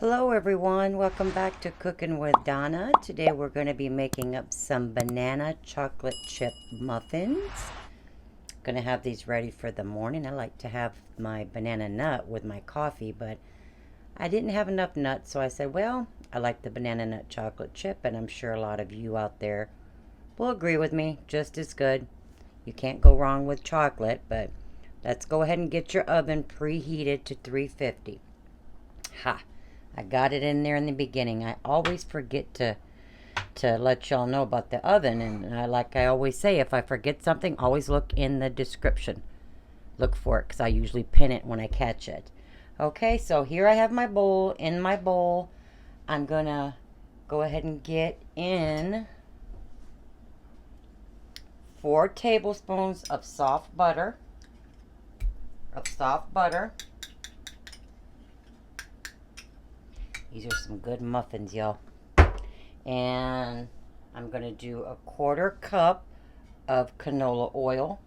Hello everyone, welcome back to Cooking with Donna. Today we're going to be making up some banana chocolate chip muffins. Going to have these ready for the morning. I like to have my banana nut with my coffee, but I didn't have enough nuts, so I said, well, I like the banana nut chocolate chip, and I'm sure a lot of you out there will agree with me, just as good. You can't go wrong with chocolate, but let's go ahead and get your oven preheated to 350. Ha! I got it in there in the beginning. I always forget to let y'all know about the oven, and like I always say, if I forget something, always look in the description. Look for it, because I usually pin it when I catch it. Okay, so here I have my bowl. In my bowl, I'm gonna go ahead and get in 4 tablespoons of soft butter. These are some good muffins, y'all. And I'm going to do a 1/4 cup of canola oil.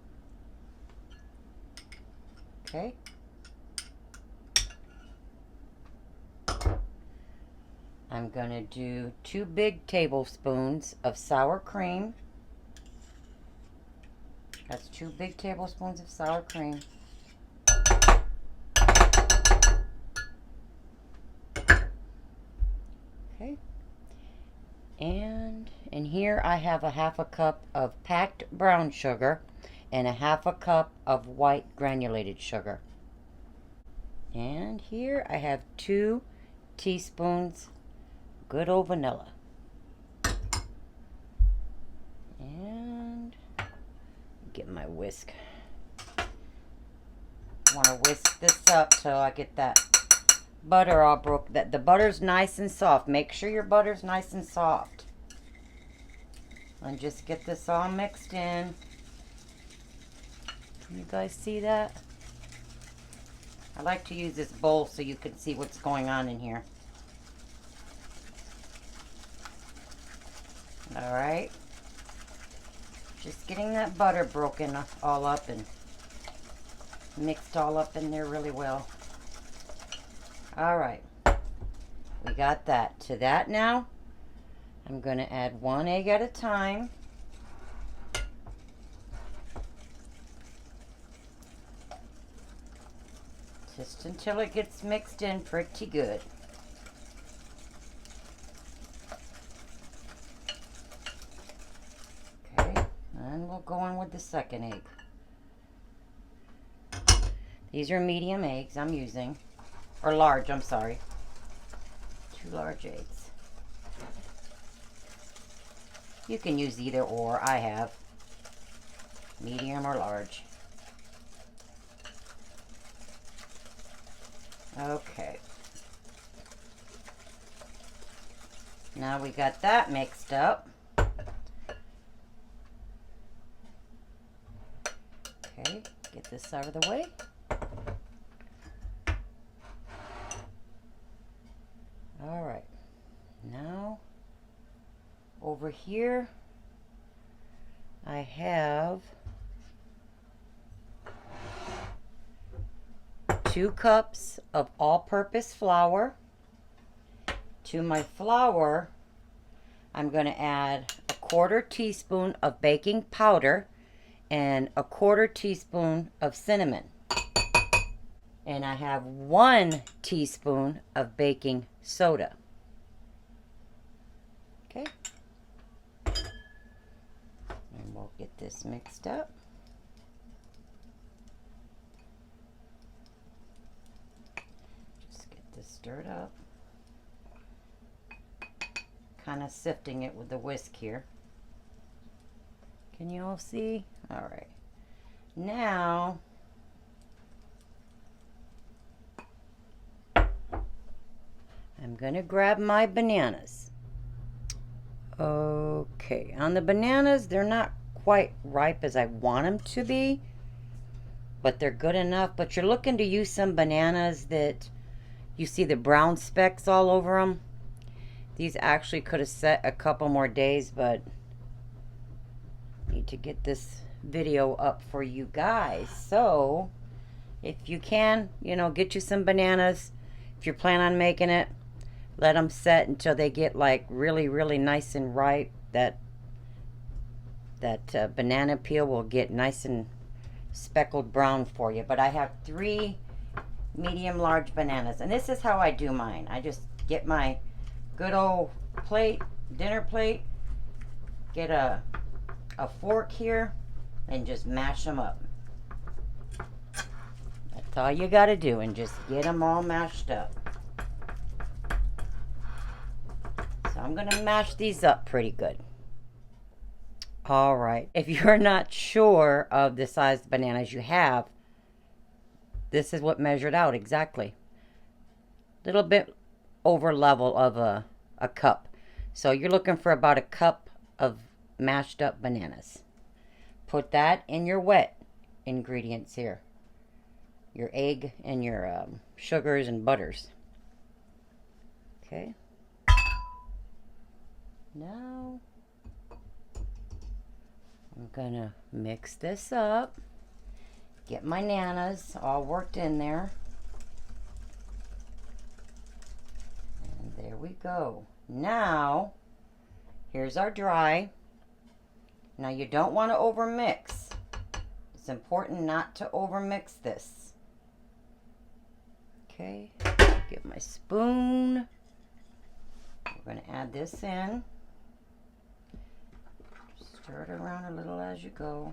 Okay. I'm going to do 2 big tablespoons of sour cream. That's 2 big tablespoons of sour cream. Okay. And in here I have a 1/2 cup of packed brown sugar and a 1/2 cup of white granulated sugar. And here I have 2 teaspoons good old vanilla. And get my whisk. I want to whisk this up till I get that butter all broke. That the butter's nice and soft. Make sure your butter's nice and soft. And just get this all mixed in. Can you guys see that? I like to use this bowl so you can see what's going on in here. Alright. Just getting that butter broken all up and mixed all up in there really well. Alright. We got that. To that now, I'm going to add 1 egg at a time. Just until it gets mixed in pretty good. Okay, and we'll go in with the second egg. These are medium eggs I'm using. Or large, I'm sorry. 2 large eggs. You can use either or. I have medium or large. Okay. Now we got that mixed up. Okay, get this out of the way. Alright, now over here I have 2 cups of all-purpose flour. To my flour, I'm going to add a 1/4 teaspoon of baking powder and a 1/4 teaspoon of cinnamon. And I have 1 teaspoon of baking soda. Okay. And we'll get this mixed up. Just get this stirred up. Kind of sifting it with the whisk here. Can you all see? All right. Now, I'm going to grab my bananas. Okay, on the bananas, they're not quite ripe as I want them to be, but they're good enough. But you're looking to use some bananas that you see the brown specks all over them. These actually could have set a couple more days, but I need to get this video up for you guys. So if you can, you know, get you some bananas if you plan on making it. Let them set until they get like really, really nice and ripe. That banana peel will get nice and speckled brown for you. But I have 3 medium large bananas, and this is how I do mine. I just get my good old plate, dinner plate, get a fork here, and just mash them up. That's all you got to do, and just get them all mashed up. So I'm going to mash these up pretty good. All right. If you're not sure of the size of bananas you have, this is what measured out exactly. Little bit over level of a cup. So you're looking for about a cup of mashed up bananas. Put that in your wet ingredients here. Your egg and your sugars and butters. Okay. Now I'm gonna mix this up. Get my nanas all worked in there. And there we go. Now, here's our dry. Now you don't want to overmix. It's important not to overmix this. Okay, get my spoon. We're going to add this in. Stir it around a little as you go.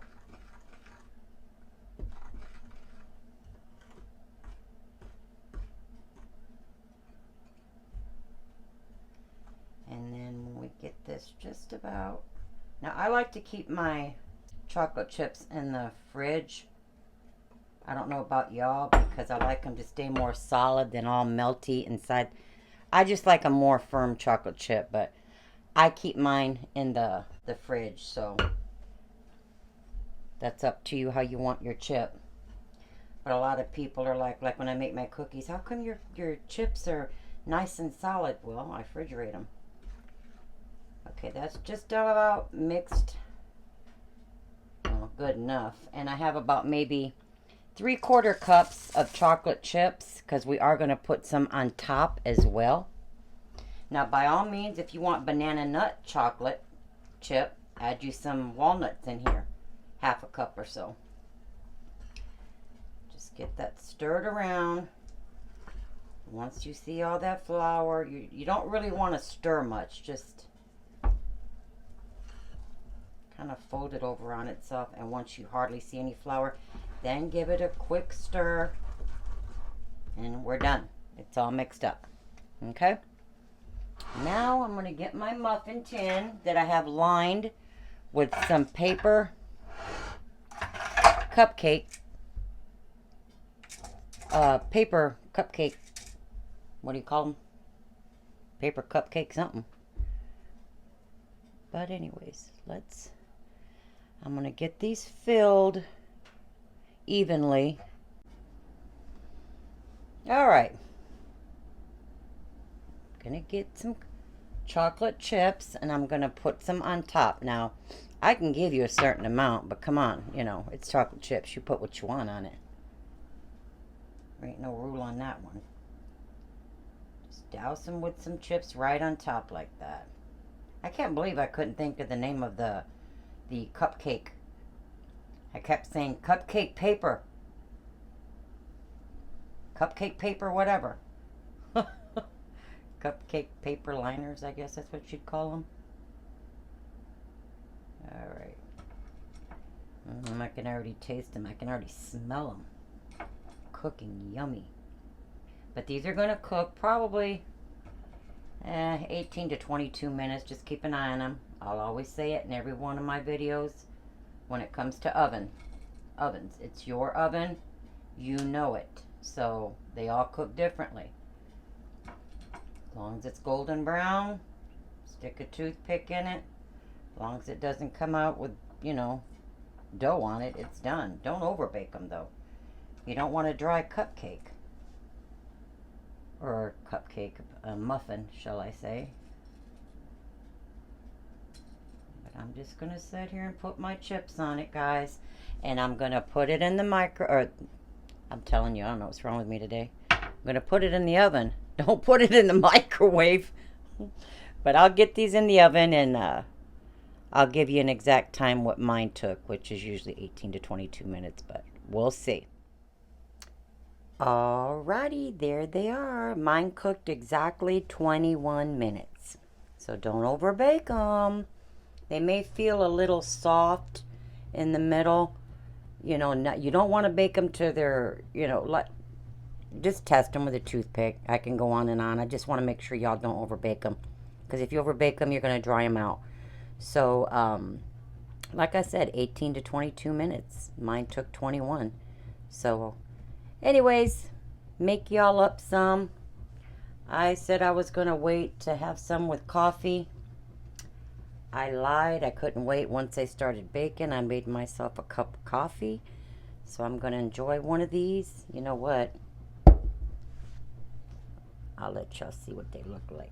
And then when we get this just about... Now I like to keep my chocolate chips in the fridge. I don't know about y'all, because I like them to stay more solid than all melty inside. I just like a more firm chocolate chip, but I keep mine in the fridge, so that's up to you how you want your chip. But a lot of people are like when I make my cookies, how come your chips are nice and solid? Well, I refrigerate them. Okay, that's just about mixed. Well, good enough. And I have about maybe 3/4 cups of chocolate chips, because we are going to put some on top as well. Now, by all means, if you want banana nut chocolate chip, add you some walnuts in here. 1/2 cup or so. Just get that stirred around. Once you see all that flour, you don't really want to stir much. Just kind of fold it over on itself, and once you hardly see any flour, then give it a quick stir, and we're done. It's all mixed up. Okay? Now I'm going to get my muffin tin that I have lined with some paper cupcake, what do you call them? Paper cupcake something. But anyways, I'm going to get these filled evenly. All right. Gonna get some chocolate chips, and I'm gonna put some on top. Now, I can give you a certain amount, but come on, you know, it's chocolate chips. You put what you want on it. There ain't no rule on that one. Just douse them with some chips right on top like that. I can't believe I couldn't think of the name of the cupcake. I kept saying cupcake paper. Cupcake paper, whatever. Cupcake paper liners, I guess that's what you'd call them. All right. I can already taste them. I can already smell them. Cooking yummy. But these are going to cook probably 18 to 22 minutes. Just keep an eye on them. I'll always say it in every one of my videos when it comes to ovens. It's your oven. You know it. So they all cook differently. As long as it's golden brown, stick a toothpick in it. As long as it doesn't come out with, you know, dough on it, it's done. Don't overbake them though. You don't want a dry cupcake. Or cupcake, muffin, shall I say. But I'm just going to sit here and put my chips on it, guys. And I'm going to put it in the I'm telling you, I don't know what's wrong with me today. I'm going to put it in the oven Don't put it in the microwave. But I'll get these in the oven, and I'll give you an exact time what mine took, which is usually 18 to 22 minutes, but we'll see. Alrighty, there they are. Mine cooked exactly 21 minutes. So don't overbake them. They may feel a little soft in the middle. You know, you don't want to bake them to their, just test them with a toothpick. I can go on and on. I just want to make sure y'all don't overbake them. Because if you overbake them, you're going to dry them out. So, like I said, 18 to 22 minutes. Mine took 21. So, anyways, make y'all up some. I said I was going to wait to have some with coffee. I lied. I couldn't wait. Once I started baking, I made myself a cup of coffee. So I'm going to enjoy one of these. You know what? I'll let y'all see what they look like.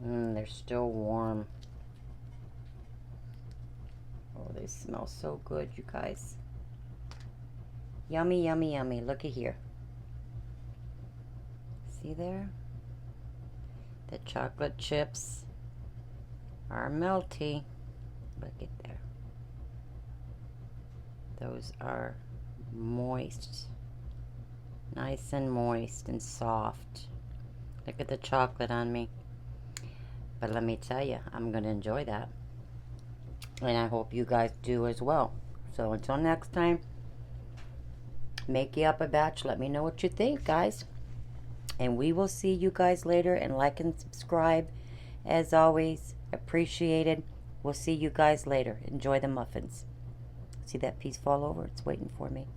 They're still warm. Oh, they smell so good, you guys. Yummy, yummy, yummy. Looky here. See there? The chocolate chips are melty. Look at there. Those are moist. Nice and moist and soft. Look at the chocolate on me. But let me tell you, I'm going to enjoy that. And I hope you guys do as well. So until next time, make you up a batch. Let me know what you think, guys. And we will see you guys later. And like and subscribe. As always, appreciated. We'll see you guys later. Enjoy the muffins. See that piece fall over? It's waiting for me.